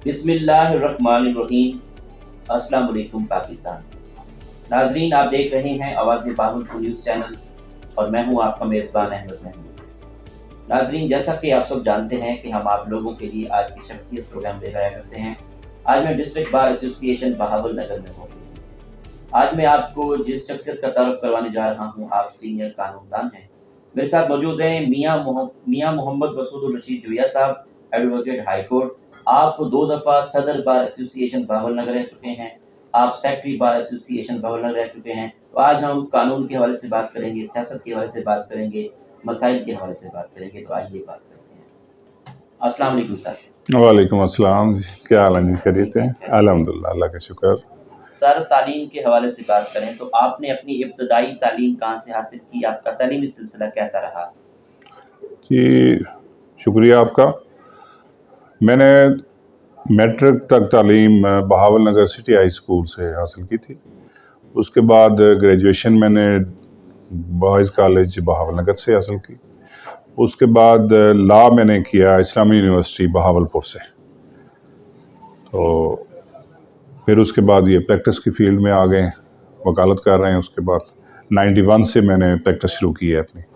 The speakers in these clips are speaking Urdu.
بسم اللہ الرحمن الرحیم۔ السلام علیکم پاکستان۔ ناظرین، آپ دیکھ رہے ہیں آواز بہاولپور نیوز چینل اور میں ہوں آپ کا میزبان احمد محمود۔ ناظرین، جیسا کہ آپ سب جانتے ہیں کہ ہم آپ لوگوں کے لیے آج کی شخصیت پروگرام لے جایا کرتے ہیں۔ آج میں ڈسٹرکٹ بار ایسوسی ایشن بہاول نگر میں موجود ہوں۔ آج میں آپ کو جس شخصیت کا تعارف کروانے جا رہا ہوں، آپ سینئر قانون دان ہیں۔ میرے ساتھ موجود ہیں میاں محمد مسعود الرشید جویا صاحب، ایڈوکیٹ ہائی کورٹ۔ آپ 2 دفعہ صدر بار ایسوسی ایشن بہاول نگر رہ چکے ہیں، آپ سیکرٹری بار ایسوسی ایشن بہاول نگر رہ چکے ہیں۔ تو آج ہم قانون کے حوالے سے بات کریں گے، سیاست کے حوالے سے بات کریں گے، مسائل کے حوالے سے بات کریں گے۔ تو آئیے بات کرتے ہیں۔ السلام علیکم سر۔ وعلیکم السلام جی، کیا حال ہے جی؟ خیریت ہے؟ الحمدللہ، اللہ کا شکر۔ سر، تعلیم کے حوالے سے بات کریں تو آپ نے اپنی ابتدائی تعلیم کہاں سے حاصل کی؟ آپ کا تعلیمی سلسلہ کیسا رہا؟ جی شکریہ آپ کا۔ میں نے میٹرک تک تعلیم Bahawal Nagar city high school سے حاصل کی تھی۔ اس کے بعد گریجویشن میں نے بوائز کالج بہاول نگر سے حاصل کی۔ اس کے بعد لا میں نے کیا اسلامی یونیورسٹی بہاولپور سے۔ تو پھر اس کے بعد یہ پریکٹس کی فیلڈ میں آ گئے، وکالت کر رہے ہیں۔ اس کے بعد 91 سے میں نے پریکٹس شروع کی ہے اپنی۔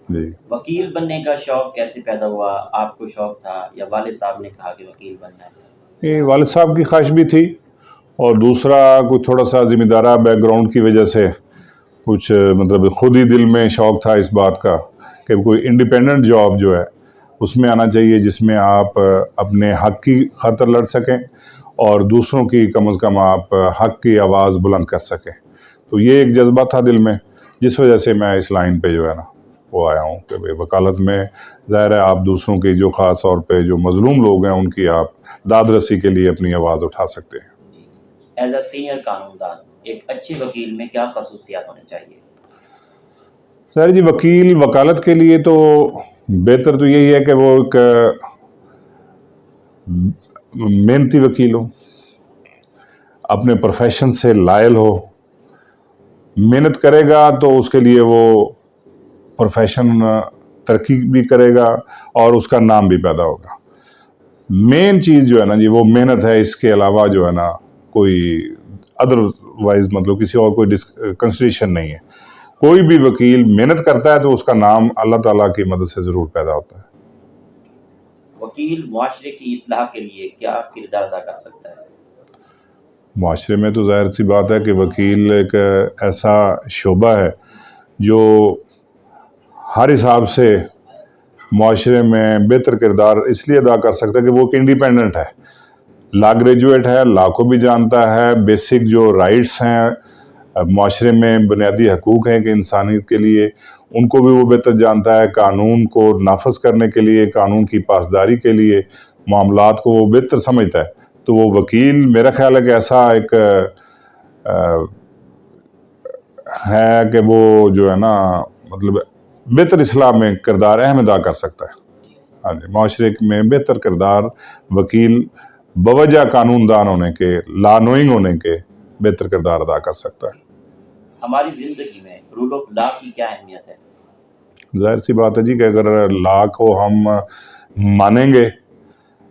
جی، وکیل بننے کا شوق کیسے پیدا ہوا؟ آپ کو شوق تھا یا والد صاحب نے کہا کہ وکیل بننا ہے؟ یہ والد صاحب کی خواہش بھی تھی، اور دوسرا کوئی تھوڑا سا ذمہ دارہ بیک گراؤنڈ کی وجہ سے کچھ مطلب خود ہی دل میں شوق تھا اس بات کا کہ کوئی انڈیپینڈنٹ جاب جو ہے اس میں آنا چاہیے، جس میں آپ اپنے حق کی خاطر لڑ سکیں اور دوسروں کی کم از کم آپ حق کی آواز بلند کر سکیں۔ تو یہ ایک جذبہ تھا دل میں، جس وجہ سے میں اس لائن پہ جو ہے نا وہ آیا ہوں کہ وکالت میں ظاہر ہے آپ دوسروں کی جو خاص طور پہ جو مظلوم لوگ ہیں ان کی آپ داد رسی کے لیے اپنی آواز اٹھا سکتے ہیں۔ ایز اے سینئر قانون دان ایک اچھے وکیل میں کیا خصوصیات ہونے چاہیے؟ سر جی، وکیل وکالت کے لیے تو بہتر تو یہی ہے کہ وہ ایک محنتی وکیل ہو، اپنے پروفیشن سے لائل ہو، محنت کرے گا تو اس کے لیے وہ پروفیشن ترقی بھی کرے گا اور اس کا نام بھی پیدا ہوگا۔ مین چیز جو ہے نا جی وہ محنت ہے، اس کے علاوہ جو ہے نا کوئی ادر وائز مطلب کسی اور کوئی کنسیڈریشن نہیں ہے۔ کوئی بھی وکیل محنت کرتا ہے تو اس کا نام اللہ تعالیٰ کی مدد سے ضرور پیدا ہوتا ہے۔ وکیل معاشرے کی اصلاح کے لیے کیا کردار ادا کر سکتا ہے؟ معاشرے میں تو ظاہر سی بات ہے کہ وکیل ایک ایسا شعبہ ہے جو ہر حساب سے معاشرے میں بہتر کردار اس لیے ادا کر سکتا ہے کہ وہ ایک انڈیپینڈنٹ ہے، لا گریجویٹ ہے، لا کو بھی جانتا ہے، بیسک جو رائٹس ہیں معاشرے میں، بنیادی حقوق ہیں کہ انسانیت کے لیے ان کو بھی وہ بہتر جانتا ہے، قانون کو نافذ کرنے کے لیے، قانون کی پاسداری کے لیے معاملات کو وہ بہتر سمجھتا ہے۔ تو وہ وکیل میرا خیال ہے کہ ایسا ایک ہے کہ وہ جو ہے نا مطلب بہتر اصلاح میں کردار اہم ادا کر سکتا ہے۔ ہاں جی، معاشرے میں بہتر کردار وکیل بوجہ قانون دان ہونے کے، لا نوئنگ ہونے کے بہتر کردار ادا کر سکتا ہے۔ ہماری زندگی میں رول آف لا کی کیا اہمیت ہے؟ ظاہر سی بات ہے جی کہ اگر لا کو ہم مانیں گے،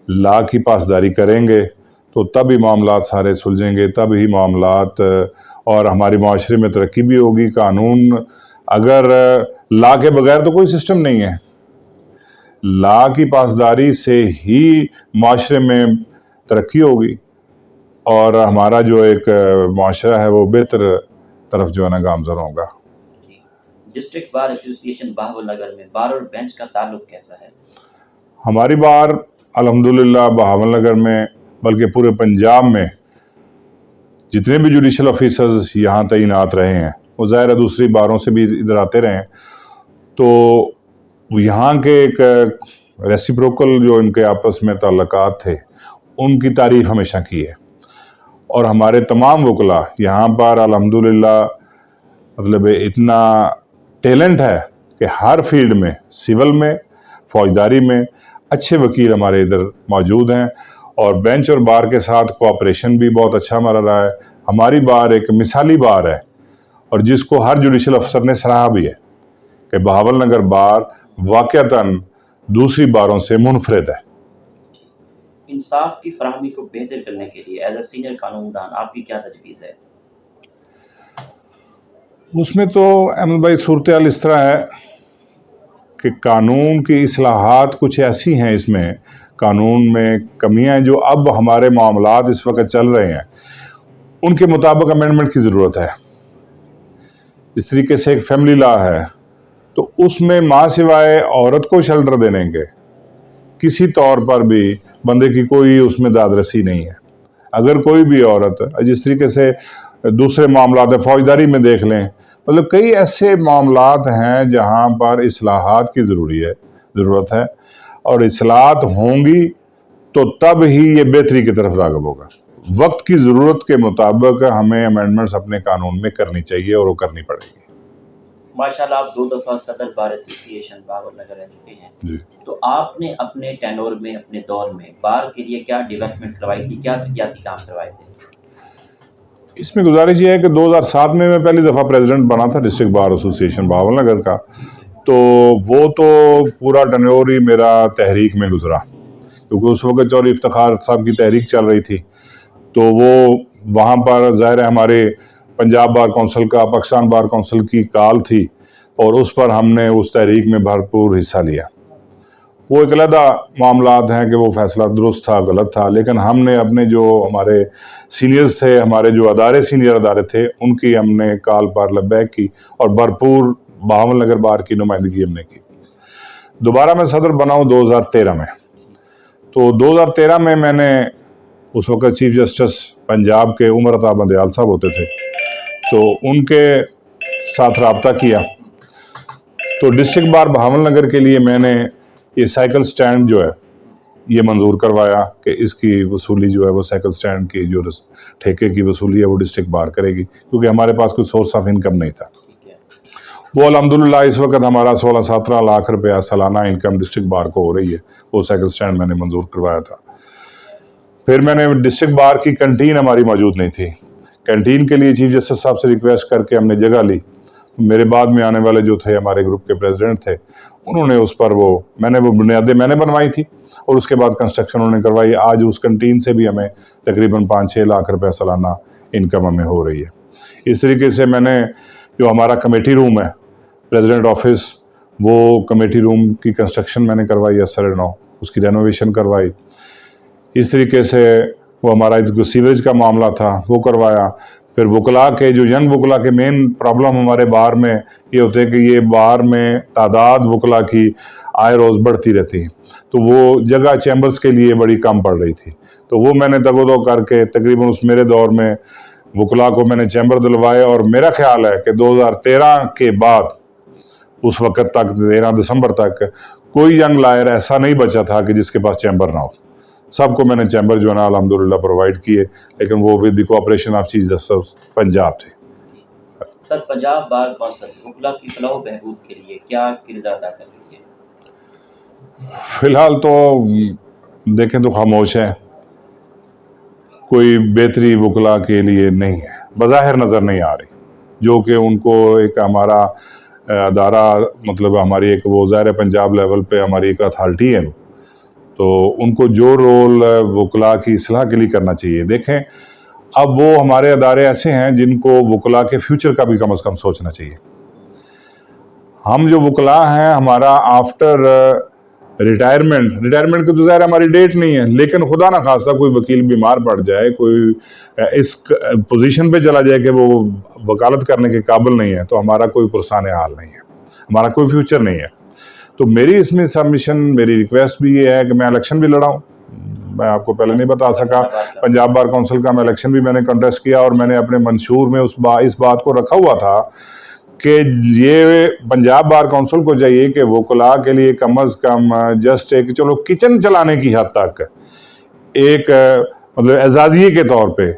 لا کی پاسداری کریں گے تو تب ہی معاملات سارے سلجھیں گے، تب ہی معاملات اور ہماری معاشرے میں ترقی بھی ہوگی۔ قانون اگر لا کے بغیر تو کوئی سسٹم نہیں ہے، لا کی پاسداری سے ہی معاشرے میں ترقی ہوگی اور ہمارا جو ایک معاشرہ ہے وہ بہتر طرف جو ہے نا گامزن ہوگا۔ ڈسٹرکٹ بار ایسوسی ایشن بہاول نگر میں بار اور بینچ کا تعلق کیسا ہے؟ ہماری بار الحمدللہ بہاول نگر میں بلکہ پورے پنجاب میں جتنے بھی جوڈیشل آفیسرز یہاں تعینات رہے ہیں، وہ ظاہر ہے دوسری باروں سے بھی ادھر آتے رہے ہیں، تو یہاں کے ایک ریسیپروکل جو ان کے آپس میں تعلقات تھے ان کی تعریف ہمیشہ کی ہے۔ اور ہمارے تمام وکلاء یہاں پر الحمدللہ مطلب اتنا ٹیلنٹ ہے کہ ہر فیلڈ میں، سول میں، فوجداری میں اچھے وکیل ہمارے ادھر موجود ہیں، اور بینچ اور بار کے ساتھ کوآپریشن بھی بہت اچھا ہمارا رہا ہے۔ ہماری بار ایک مثالی بار ہے اور جس کو ہر جوڈیشل افسر نے سراہا بھی ہے کہ بہاول نگر بار واقعتاً دوسری باروں سے منفرد ہے۔ انصاف کی فراہمی کو بہتر کرنے کے لیے ایز اے سینئر قانون دان آپ کی کیا تجویز ہے؟ اس میں تو احمد بھائی صورتحال اس طرح ہے کہ قانون کی اصلاحات کچھ ایسی ہیں، اس میں قانون میں کمیاں ہیں جو اب ہمارے معاملات اس وقت چل رہے ہیں ان کے مطابق امینڈمنٹ کی ضرورت ہے۔ اس طریقے سے ایک فیملی لا ہے تو اس میں ماں سوائے عورت کو شیلٹر دینے کے کسی طور پر بھی بندے کی کوئی اس میں دادرسی نہیں ہے۔ اگر کوئی بھی عورت جس طریقے سے دوسرے معاملات فوجداری میں دیکھ لیں، مطلب کئی ایسے معاملات ہیں جہاں پر اصلاحات کی ضرورت ہے، اور اصلاحات ہوں گی تو تب ہی یہ بہتری کی طرف راغب ہوگا۔ وقت کی ضرورت کے مطابق ہمیں امینڈمنٹس اپنے قانون میں کرنی چاہیے اور وہ کرنی پڑے گی۔ ماشاءاللہ آپ 2 دفعہ صدر بار ایسوسی ایشن باول نگر رہ چکے ہیں جی، تو آپ نے اپنے ٹینور میں، اپنے دور میں بار کے لیے کیا ڈیولپمنٹ کروائی تھی، کیا ترقیاتی کام کروائے تھے؟ اس میں گزارش یہ ہے کہ 2007 میں پہلی دفعہ پریزیڈنٹ بنا تھا ڈسٹرکٹ بار ایسوسی ایشن باول نگر کا، تو وہ تو پورا ٹینور ہی میرا تحریک میں گزرا، کیونکہ اس وقت چودھری افتخار صاحب کی تحریک چل رہی تھی، تو وہ وہاں پر ظاہر ہے ہمارے پنجاب بار کونسل کا، پاکستان بار کونسل کی کال تھی، اور اس پر ہم نے اس تحریک میں بھرپور حصہ لیا۔ وہ ایک علیحدہ معاملات ہیں کہ وہ فیصلہ درست تھا غلط تھا، لیکن ہم نے اپنے جو ہمارے سینئرز تھے، ہمارے جو سینئر ادارے تھے، ان کی ہم نے کال پر لبیک کی اور بھرپور بہاول نگر بار کی نمائندگی ہم نے کی۔ دوبارہ میں صدر بنا ہوں 2013 میں، تو 2013 میں میں نے اس وقت چیف جسٹس پنجاب کے عمر عطا بندیال صاحب ہوتے تھے، تو ان کے ساتھ رابطہ کیا، تو ڈسٹرکٹ بار بہاول نگر کے لیے میں نے یہ سائیکل سٹینڈ جو ہے یہ منظور کروایا کہ اس کی وصولی جو ہے وہ سائیکل سٹینڈ کی جو ٹھیکے کی وصولی ہے وہ ڈسٹرکٹ بار کرے گی، کیونکہ ہمارے پاس کوئی سورس آف انکم نہیں تھا۔ وہ الحمدللہ اس وقت ہمارا 16-17 لاکھ روپیہ سالانہ انکم ڈسٹرکٹ بار کو ہو رہی ہے، وہ سائیکل سٹینڈ میں نے منظور کروایا تھا۔ پھر میں نے ڈسٹرکٹ بار کی کنٹین ہماری موجود نہیں تھی، کنٹین کے لیے چیف جسٹس صاحب سے ریکویسٹ کر کے ہم نے جگہ لی، میرے بعد میں آنے والے جو تھے ہمارے گروپ کے پریزیڈنٹ تھے، انہوں نے اس پر وہ بنیادیں میں نے بنوائی تھی، اور اس کے بعد کنسٹرکشن انہوں نے کروائی۔ آج اس کنٹین سے بھی ہمیں تقریباً 5-6 لاکھ روپے سالانہ انکم ہمیں ہو رہی ہے۔ اس طریقے سے میں نے جو ہمارا کمیٹی روم ہے پریزیڈنٹ آفس، وہ کمیٹی روم کی کنسٹرکشن میں نے کروائی ہے، سر اس کی رینوویشن کروائی۔ اس طریقے سے وہ ہمارا سیوریج کا معاملہ تھا وہ کروایا۔ پھر وکلاء کے جو ینگ وکلاء کے مین پرابلم ہمارے بار میں یہ ہوتے ہیں کہ یہ بار میں تعداد وکلاء کی آئے روز بڑھتی رہتی ہے، تو وہ جگہ چیمبرز کے لیے بڑی کم پڑ رہی تھی، تو وہ میں نے تگ و دو کر کے تقریباً اس میرے دور میں وکلاء کو میں نے چیمبر دلوائے، اور میرا خیال ہے کہ 2013 کے بعد اس وقت تک 13 دسمبر تک کوئی ینگ لائر ایسا نہیں بچا تھا کہ جس کے پاس چیمبر نہ ہو۔ سب کو میں نے چیمبر جو ہے نا الحمدللہ پرووائڈ کیے، لیکن وہ with the cooperation of chief justice Punjab تھے۔ سر، پنجاب بار کونسل وکلاء کی فلاح و بہبود کے لیے کیا کردار ادا کر رہی ہے؟ فی الحال تو دیکھیں تو خاموش ہے، کوئی بہتری وکلاء کے لیے نہیں ہے، بظاہر نظر نہیں آ رہی، جو کہ ان کو ایک ہمارا ادارہ مطلب ہماری ایک وہ ظاہر پنجاب لیول پہ ہماری ایک اتھارٹی ہے، تو ان کو جو رول وکلاء کی اصلاح کے لیے کرنا چاہیے۔ دیکھیں اب وہ ہمارے ادارے ایسے ہیں جن کو وکلاء کے فیوچر کا بھی کم از کم سوچنا چاہیے۔ ہم جو وکلاء ہیں ہمارا آفٹر ریٹائرمنٹ کی تو ظاہر ہماری ڈیٹ نہیں ہے، لیکن خدا نہ خواستہ کوئی وکیل بیمار پڑ جائے، کوئی اس پوزیشن پہ چلا جائے کہ وہ وکالت کرنے کے قابل نہیں ہے، تو ہمارا کوئی پرسان حال نہیں ہے، ہمارا کوئی فیوچر نہیں ہے۔ تو میری اس میں سبمیشن، میری ریکویسٹ بھی یہ ہے کہ میں الیکشن بھی لڑا ہوں، میں آپ کو پہلے نہیں بتا سکا، پنجاب بار کونسل کا میں الیکشن بھی میں نے کنٹیسٹ کیا، اور میں نے اپنے منشور میں اس بات کو رکھا ہوا تھا کہ یہ پنجاب بار کونسل کو چاہیے کہ وکلاء کے لیے کم از کم جسٹ ایک چلو کچن چلانے کی حد تک ایک مطلب اعزازیے کے طور پہ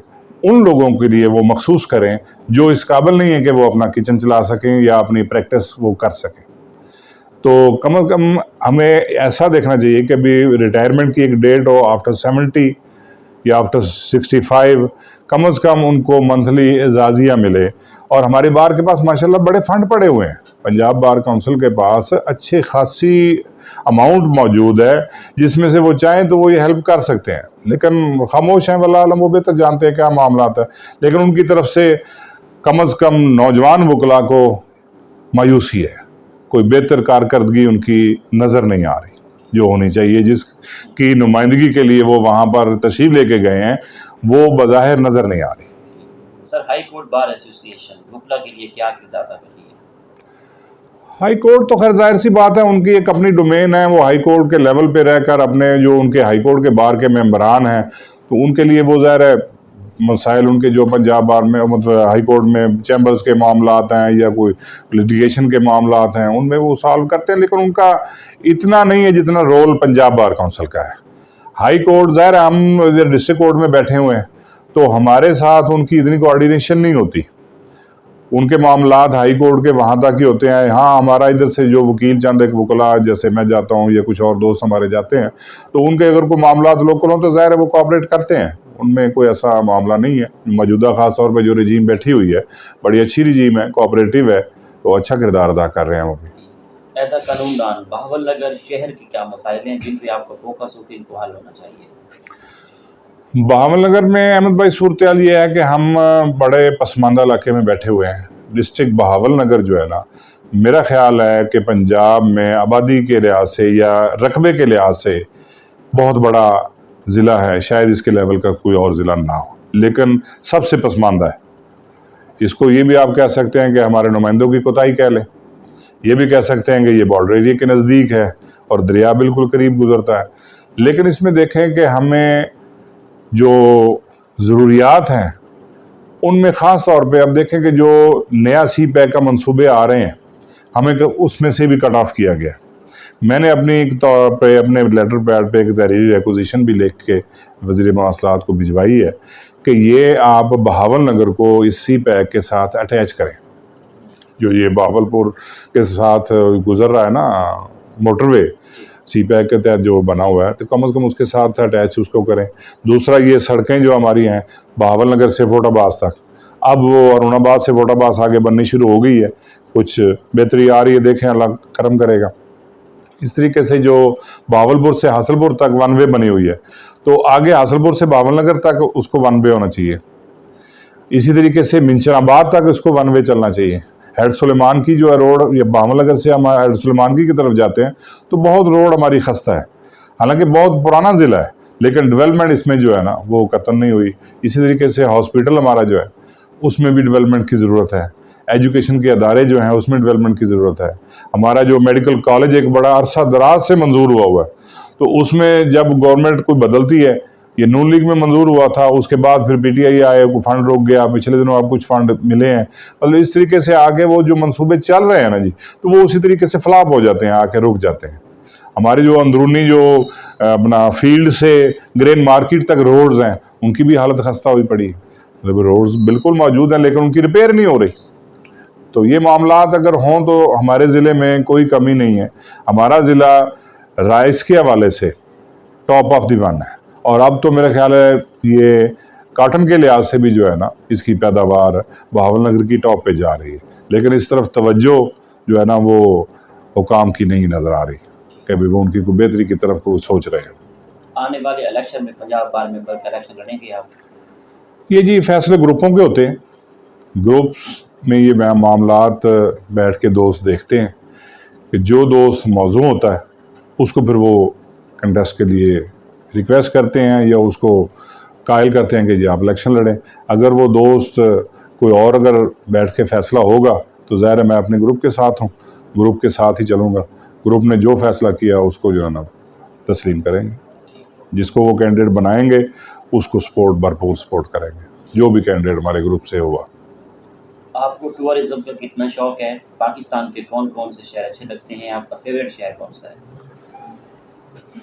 ان لوگوں کے لیے وہ مخصوص کریں جو اس قابل نہیں ہے کہ وہ اپنا کچن چلا سکیں یا اپنی پریکٹس وہ کر سکیں۔ تو کم از کم ہمیں ایسا دیکھنا چاہیے کہ ابھی ریٹائرمنٹ کی ایک ڈیٹ ہو آفٹر 70 یا آفٹر 65، کم از کم ان کو منتھلی اعزازیہ ملے. اور ہماری بار کے پاس ماشاءاللہ بڑے فنڈ پڑے ہوئے ہیں. پنجاب بار کونسل کے پاس اچھی خاصی اماؤنٹ موجود ہے جس میں سے وہ چاہیں تو وہ یہ ہیلپ کر سکتے ہیں، لیکن خاموش ہیں. واللہ عالم، وہ بہتر جانتے ہیں کیا معاملات ہے. لیکن ان کی طرف سے کم از کم نوجوان وکلاء کو مایوسی ہے، کوئی بہتر کارکردگی ان کی نظر نہیں آ رہی جو ہونی چاہیے. جس کی نمائندگی کے لیے وہ وہاں پر تشریف لے کے گئے ہیں وہ بظاہر نظر نہیں آ رہی. سر، ہائی کورٹ بار ایسوسی ایشن وکلا کے لیے کیا کردار ادا کر رہی ہے؟ ہائی کورٹ تو خیر ظاہر سی بات ہے، ان کی ایک اپنی ڈومین ہے. وہ ہائی کورٹ کے لیول پہ رہ کر اپنے جو ان کے ہائی کورٹ کے بار کے ممبران ہیں تو ان کے لیے وہ ظاہر ہے مسائل ان کے جو پنجاب بار میں مطلب ہائی کورٹ میں چیمبرز کے معاملات ہیں یا کوئی لیٹیگیشن کے معاملات ہیں ان میں وہ سالو کرتے ہیں، لیکن ان کا اتنا نہیں ہے جتنا رول پنجاب بار کونسل کا ہے. ہائی کورٹ ظاہر ہے ہم ادھر ڈسٹرکٹ کورٹ میں بیٹھے ہوئے ہیں تو ہمارے ساتھ ان کی اتنی کوآرڈینیشن نہیں ہوتی. ان کے معاملات ہائی کورٹ کے وہاں تک ہی ہوتے ہیں. ہاں، ہمارا ادھر سے جو وکیل چند ایک وکلا جیسے میں جاتا ہوں یا کچھ اور دوست ہمارے جاتے ہیں تو ان کے اگر کوئی معاملات لوکل ہوں تو ظاہر ہے وہ کوآپریٹ کرتے ہیں، ان میں کوئی ایسا معاملہ نہیں ہے. موجودہ خاص طور پہ جو رجیم بیٹھی ہوئی ہے بڑی اچھی رجیم ہے، کوآپریٹیو ہے، تو اچھا کردار ادا کر رہے ہیں وہ بھی. ایز اے قانون دان، بہاول نگر شہر کے کیا مسائل ہیں جن پہ آپ کا فوکس ہو کہ ان کو حل ہونا چاہیے؟ بہاول نگر میں احمد بھائی صورتحال یہ ہے کہ ہم بڑے پسماندہ علاقے میں بیٹھے ہوئے ہیں. ڈسٹرکٹ بہاول نگر جو ہے نا، میرا خیال ہے کہ پنجاب میں آبادی کے لحاظ سے یا رقبے کے لحاظ سے بہت بڑا ضلع ہے. شاید اس کے لیول کا کوئی اور ضلع نہ ہو، لیکن سب سے پسماندہ ہے. اس کو یہ بھی آپ کہہ سکتے ہیں کہ ہمارے نمائندوں کی کوتاہی کہہ لیں، یہ بھی کہہ سکتے ہیں کہ یہ بارڈر ایریا کے نزدیک ہے اور دریا بالکل قریب گزرتا ہے. لیکن اس میں دیکھیں کہ ہمیں جو ضروریات ہیں ان میں خاص طور پہ اب دیکھیں کہ جو نیا سی پیک کا منصوبے آ رہے ہیں ہمیں اس میں سے بھی کٹ آف کیا گیا. میں نے اپنی طور پہ اپنے لیٹر پیڈ پہ ایک تحریری ریکوزیشن بھی لکھ کے وزیر مواصلات کو بھجوائی ہے کہ یہ آپ بہاول نگر کو اس سی پیک کے ساتھ اٹیچ کریں. جو یہ بہاولپور کے ساتھ گزر رہا ہے نا موٹر وے، سی پیک کے تحت جو بنا ہوا ہے تو کم از کم اس کے ساتھ اٹیچ اس کو کریں. دوسرا یہ سڑکیں جو ہماری ہیں بہاول نگر سے فوٹ آباد تک، اب وہ ارون آباد سے فوٹ آباد آگے بننی شروع ہو گئی ہے، کچھ بہتری آ رہی ہے، دیکھیں اللہ کرم کرے گا. اس طریقے سے جو بہاولپور سے حاصل پور تک ون وے بنی ہوئی ہے تو آگے حاصل پور سے بہاول نگر تک اس کو ون وے ہونا چاہیے. اسی طریقے سے منچن آباد تک اس کو ون وے چلنا چاہیے. ہیڈ سلیمان کی جو ہے روڈ، یا بہاول نگر سے ہم ہیڈ سلیمان کی طرف جاتے ہیں تو بہت روڈ ہماری خستہ ہے، حالانکہ بہت پرانا ضلع ہے لیکن ڈیولپمنٹ اس میں جو ہے نا وہ قطن نہیں ہوئی. اسی طریقے سے ہاسپٹل ہمارا جو ہے اس میں بھی ڈیولپمنٹ کی ضرورت ہے. ایجوکیشن کے ادارے جو ہیں اس میں ڈیولپمنٹ کی ضرورت ہے. ہمارا جو میڈیکل کالج ایک بڑا عرصہ دراز سے منظور ہوا ہے تو اس میں جب گورنمنٹ کوئی بدلتی ہے، یہ نون لیگ میں منظور ہوا تھا، اس کے بعد پھر پی ٹی آئی آئے، کوئی فنڈ روک گیا، پچھلے دنوں آپ کچھ فنڈ ملے ہیں، مطلب اس طریقے سے آگے وہ جو منصوبے چل رہے ہیں نا جی تو وہ اسی طریقے سے فلاپ ہو جاتے ہیں، آ کے رک جاتے ہیں. ہماری جو اندرونی جو اپنا فیلڈ سے گرین مارکیٹ تک روڈز ہیں ان کی بھی حالت خستہ ہوئی پڑی ہے. مطلب روڈز بالکل موجود ہیں لیکن ان کی ریپیئر نہیں ہو رہی. تو یہ معاملات اگر ہوں تو ہمارے ضلع میں کوئی کمی نہیں ہے. ہمارا ضلع رائس کے حوالے سے ٹاپ آف دی ون ہے، اور اب تو میرا خیال ہے یہ کاٹن کے لحاظ سے بھی جو ہے نا اس کی پیداوار بہاول نگر کی ٹاپ پہ جا رہی ہے. لیکن اس طرف توجہ جو ہے نا وہ حکام کی نہیں نظر آ رہی کہ وہ ان کی کوئی بہتری کی طرف کو سوچ رہے ہیں. آنے والے الیکشن میں پنجاب بار میں الیکشن لڑیں گے آپ؟ یہ جی فیصلے گروپوں کے ہوتے ہیں. گروپس میں یہ معاملات بیٹھ کے دوست دیکھتے ہیں کہ جو دوست موضوع ہوتا ہے اس کو پھر وہ کنٹیسٹ کے لیے ریکویسٹ کرتے ہیں یا اس کو قائل کرتے ہیں کہ جی آپ الیکشن لڑیں. اگر وہ دوست کوئی اور اگر بیٹھ کے فیصلہ ہوگا تو ظاہر ہے میں اپنے گروپ کے ساتھ ہوں، گروپ کے ساتھ ہی چلوں گا. گروپ نے جو فیصلہ کیا اس کو جو ہے نا تسلیم کریں گے. جس کو وہ کینڈیڈیٹ بنائیں گے اس کو بھرپور سپورٹ کریں گے، جو بھی کینڈیڈیٹ ہمارے گروپ سے ہوا. آپ کو ٹورزم کا کتنا شوق ہے؟ پاکستان کے کون کون سے شہر اچھے لگتے ہیں؟ آپ کا فیوریٹ شہر کون سا ہے؟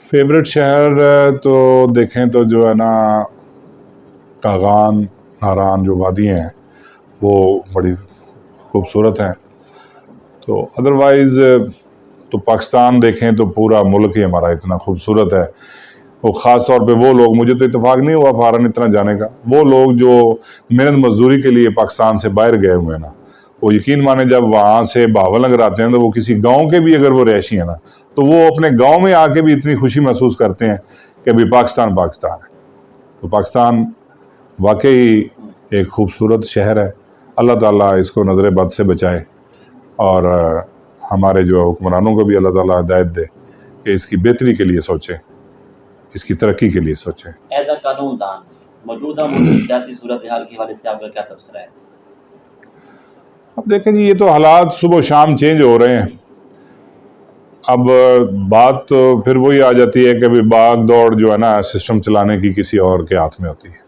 فیوریٹ شہر تو دیکھیں تو جو ہے نا کاغان ناران جو وادیاں ہیں وہ بڑی خوبصورت ہیں. تو ادروائز تو پاکستان دیکھیں تو پورا ملک ہی ہمارا اتنا خوبصورت ہے وہ خاص طور پہ وہ لوگ، مجھے تو اتفاق نہیں ہوا فارن اتنا جانے کا، وہ لوگ جو محنت مزدوری کے لیے پاکستان سے باہر گئے ہوئے ہیں نا، وہ یقین مانے جب وہاں سے بہاول نگر آتے ہیں تو وہ کسی گاؤں کے بھی اگر وہ رہائشی ہیں نا تو وہ اپنے گاؤں میں آ کے بھی اتنی خوشی محسوس کرتے ہیں کہ ابھی پاکستان ہے۔ تو پاکستان واقعی ایک خوبصورت شہر ہے، اللہ تعالیٰ اس کو نظر بد سے بچائے، اور ہمارے جو حکمرانوں کو بھی اللہ تعالیٰ ہدایت دے کہ اس کی بہتری کے لیے سوچیں، اس کی ترقی کے لیے سوچیں۔ ایز اے قانون دان، موجودہ ملکی سیاسی صورتحال کے حوالے سے آپ کا کیا تبصرہ ہے؟ اب دیکھیں جی، یہ تو حالات صبح و شام چینج ہو رہے ہیں، اب بات تو پھر وہی آ جاتی ہے کہ بھی بھاگ دوڑ جو ہے نا سسٹم چلانے کی کسی اور کے ہاتھ میں ہوتی ہے،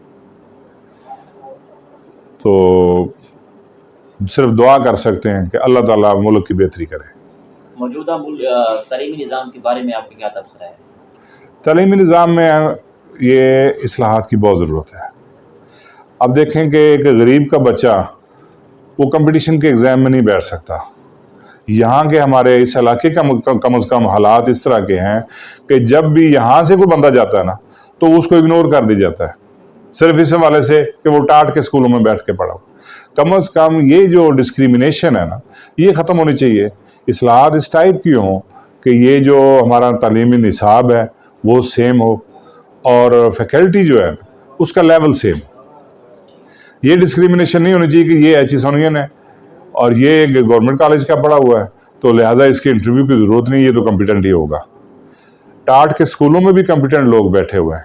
تو صرف دعا کر سکتے ہیں کہ اللہ تعالیٰ ملک کی بہتری کرے۔ موجودہ تعلیمی نظام کے بارے میں آپ کا کیا تبصرہ ہے؟ تعلیمی نظام میں یہ اصلاحات کی بہت ضرورت ہے۔ اب دیکھیں کہ ایک غریب کا بچہ وہ کمپٹیشن کے ایگزام میں نہیں بیٹھ سکتا، یہاں کے ہمارے اس علاقے کا کم از کم حالات اس طرح کے ہیں کہ جب بھی یہاں سے کوئی بندہ جاتا ہے نا تو اس کو اگنور کر دی جاتا ہے، صرف اس حوالے سے کہ وہ ٹاٹ کے اسکولوں میں بیٹھ کے پڑھا ہو۔ کم از کم یہ جو ڈسکریمنیشن ہے نا یہ ختم ہونی چاہیے، اصلاحات اس ٹائپ کی ہوں کہ یہ جو ہمارا تعلیمی نصاب ہے وہ سیم ہو اور فیکلٹی جو ہے اس کا لیول سیم ہو۔ یہ ڈسکریمنیشن نہیں ہونی چاہیے کہ یہ ایچ سونین ہے اور یہ گورنمنٹ کالج کا پڑھا ہوا ہے تو لہٰذا اس کے انٹرویو کی ضرورت نہیں، یہ تو کمپیٹنٹ ہی ہوگا۔ ٹاٹ کے اسکولوں میں بھی کمپیٹنٹ لوگ بیٹھے ہوئے ہیں،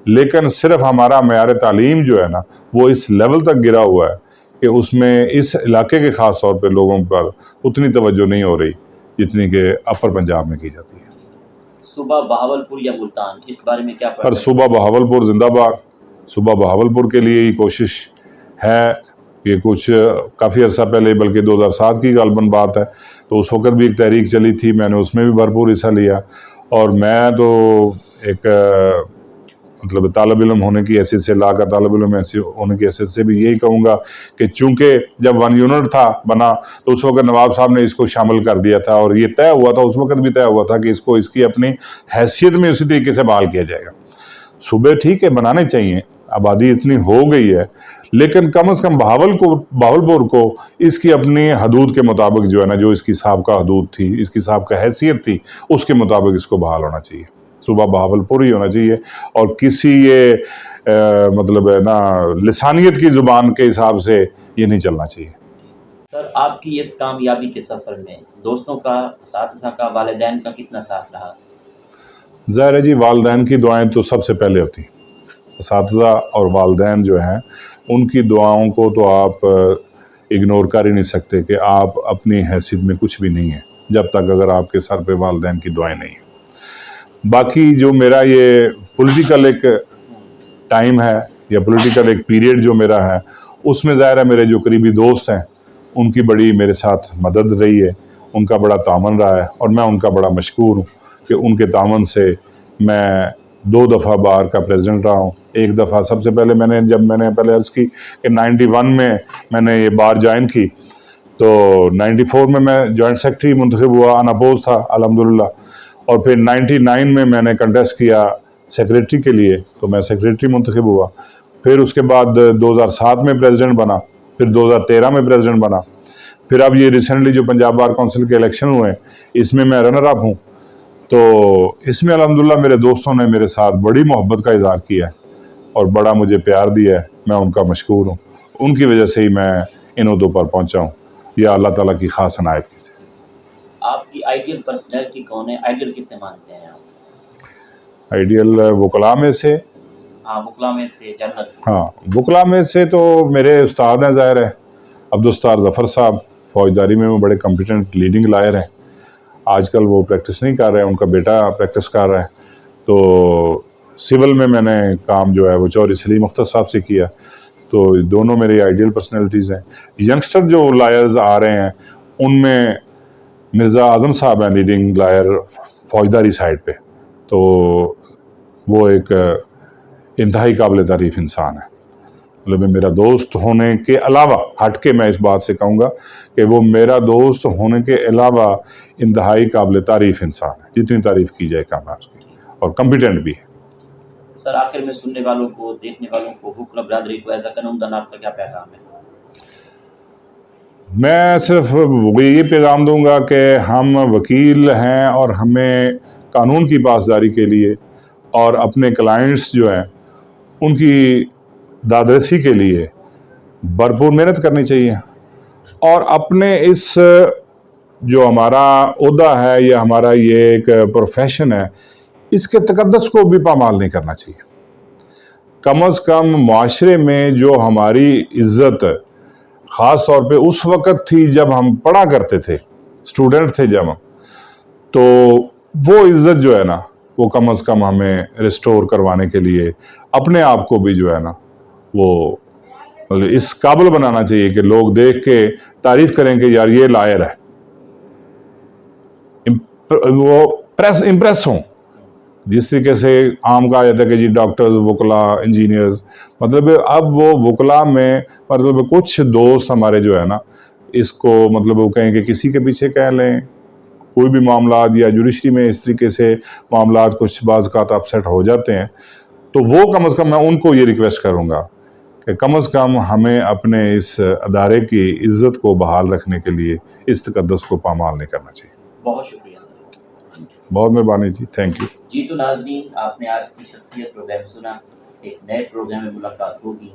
لیکن صرف ہمارا معیار تعلیم جو ہے نا وہ اس لیول تک گرا ہوا ہے کہ اس میں اس علاقے کے خاص طور پہ لوگوں پر اتنی توجہ نہیں ہو رہی جتنی کہ اپر پنجاب میں کی جاتی ہے۔ صوبہ بہاولپور یا ملتان، اس بارے میں کیا پر صوبہ بہاولپور زندہ باد، صوبہ بہاولپور کے لیے ہی کوشش ہے۔ یہ کچھ کافی عرصہ پہلے بلکہ 2007 کی غالباً بات ہے، تو اس وقت بھی ایک تحریک چلی تھی، میں نے اس میں بھی بھرپور حصہ لیا، اور میں تو ایک مطلب طالب علم ہونے کی حیثیت سے، لا کا طالب علم ہونے کی حیثیت سے بھی یہی کہوں گا کہ چونکہ جب 1 یونٹ تھا بنا تو اس وقت نواب صاحب نے اس کو شامل کر دیا تھا، اور یہ طے ہوا تھا، اس وقت بھی طے ہوا تھا کہ اس کو اس کی اپنی حیثیت میں اسی طریقے سے بحال کیا جائے گا۔ صوبے ٹھیک ہے بنانے چاہیے، آبادی اتنی ہو گئی ہے، لیکن کم از کم بہاولپور کو اس کی اپنی حدود کے مطابق جو ہے نا، جو اس کی سابقہ حدود تھی، اس کی سابقہ حیثیت تھی، اس کے مطابق اس کو بحال ہونا چاہیے، صوبہ بہاولپور ہی ہونا چاہیے، اور کسی یہ مطلب ہے نا لسانیت کی زبان کے حساب سے یہ نہیں چلنا چاہیے۔ سر، آپ کی اس کامیابی کے سفر میں دوستوں کا، اساتذہ کا، والدین کا کتنا ساتھ رہا؟ ظاہر ہے جی، والدین کی دعائیں تو سب سے پہلے ہوتی ہیں، اساتذہ اور والدین جو ہیں ان کی دعاؤں کو تو آپ اگنور کر ہی نہیں سکتے کہ آپ اپنی حیثیت میں کچھ بھی نہیں ہیں جب تک اگر آپ کے سر پہ والدین کی دعائیں نہیں ہیں۔ باقی جو میرا یہ پولیٹیکل ایک ٹائم ہے یا پولیٹیکل ایک پیریڈ جو میرا ہے، اس میں ظاہر ہے میرے جو قریبی دوست ہیں ان کی بڑی میرے ساتھ مدد رہی ہے، ان کا بڑا تعاون رہا ہے، اور میں ان کا بڑا مشکور ہوں کہ ان کے تعاون سے میں 2 دفعہ بار کا پریزیڈنٹ رہا ہوں۔ ایک دفعہ سب سے پہلے جب میں نے پہلے عرض کی کہ 91 میں نے یہ بار جوائن کی، تو 94 میں جوائنٹ سیکرٹری منتخب ہوا، اناپوز تھا الحمدللہ، اور پھر 99 میں نے کنٹیسٹ کیا سیکریٹری کے لیے، تو میں سیکریٹری منتخب ہوا، پھر اس کے بعد 2007 میں پریزیڈنٹ بنا، پھر 2013 میں پریزیڈنٹ بنا، پھر اب یہ ریسنٹلی جو پنجاب بار کونسل کے الیکشن ہوئے اس میں رنر اپ ہوں۔ تو اس میں الحمدللہ میرے دوستوں نے میرے ساتھ بڑی محبت کا اظہار کیا ہے اور بڑا مجھے پیار دیا ہے، میں ان کا مشکور ہوں، ان کی وجہ سے ہی میں ان عہدوں پر پہنچا ہوں، یا اللہ تعالیٰ کی خاص عنایت سے۔ آپ کی آئیڈیل پرسنالٹی کون ہے؟ آئیڈیل کسے مانتے ہیں آپ؟ آئیڈیل وکلاء میں سے؟ ہاں، وکلاء میں سے جنرل۔ ہاں، وکلاء میں سے تو میرے استاد ہیں، ظاہر ہے عبدالستار ظفر صاحب، فوجداری میں وہ بڑے کمپیٹنٹ لیڈنگ لائر ہیں، آج کل وہ پریکٹس نہیں کر رہے ہیں، ان کا بیٹا پریکٹس کر رہا ہے۔ تو سول میں نے کام جو ہے وہ چودھری سلیم اختر صاحب سے کیا، تو دونوں میری آئیڈیل پرسنالٹیز ہیں۔ ینگسٹر جو لائرز آ رہے ہیں ان میں مرزا اعظم صاحب ہیں، لیڈنگ لائر فوجداری سائڈ پہ، تو وہ ایک انتہائی قابل تعریف انسان ہے، مطلب میرا دوست ہونے کے علاوہ، ہٹ کے میں اس بات سے کہوں گا کہ وہ میرا دوست ہونے کے علاوہ انتہائی قابل تعریف انسان ہے، جتنی تعریف کی جائے کم ہے اس کی، اور کمپیٹنٹ بھی ہے۔ سر آخر میں سننے والوں کو، دیکھنے والوں کو، حکم برادری کو ایز اے قانون دان آپ کا کیا پیغام ہے؟ میں صرف یہ پیغام دوں گا کہ ہم وکیل ہیں اور ہمیں قانون کی پاسداری کے لیے اور اپنے کلائنٹس جو ہیں ان کی دادرسی کے لیے بھرپور محنت کرنی چاہیے، اور اپنے اس جو ہمارا عہدہ ہے یا ہمارا یہ ایک پروفیشن ہے اس کے تقدس کو بھی پامال نہیں کرنا چاہیے۔ کم از کم معاشرے میں جو ہماری عزت خاص طور پہ اس وقت تھی جب ہم پڑھا کرتے تھے، اسٹوڈنٹ تھے جب ہم، تو وہ عزت جو ہے نا وہ کم از کم ہمیں ریسٹور کروانے کے لیے اپنے آپ کو بھی جو ہے نا وہ اس قابل بنانا چاہیے کہ لوگ دیکھ کے تعریف کریں کہ یار یہ لائر ہے، وہ امپریس ہوں۔ جس طریقے سے عام کہا جاتا ہے کہ جی ڈاکٹر، وکلا، انجینئرز، مطلب اب وہ وکلا میں مطلب کچھ دوست ہمارے جو ہے نا اس کو مطلب وہ کہیں کہ کسی کے پیچھے کہہ لیں کوئی بھی معاملات، یا جوڈیشری میں اس طریقے سے معاملات کچھ بعض کا اپسیٹ ہو جاتے ہیں، تو وہ کم از کم میں ان کو یہ ریکویسٹ کروں گا کہ کم از کم ہمیں اپنے اس ادارے کی عزت کو بحال رکھنے کے لیے اس تقدس کو پامال نہیں کرنا چاہیے۔ بہت شکریہ۔ بہت مہربانی جی، تھینک یو۔ جی تو ناظرین، آپ نے آج کی شخصیت پروگرام سنا، ایک نئے پروگرام میں ملاقات ہوگی۔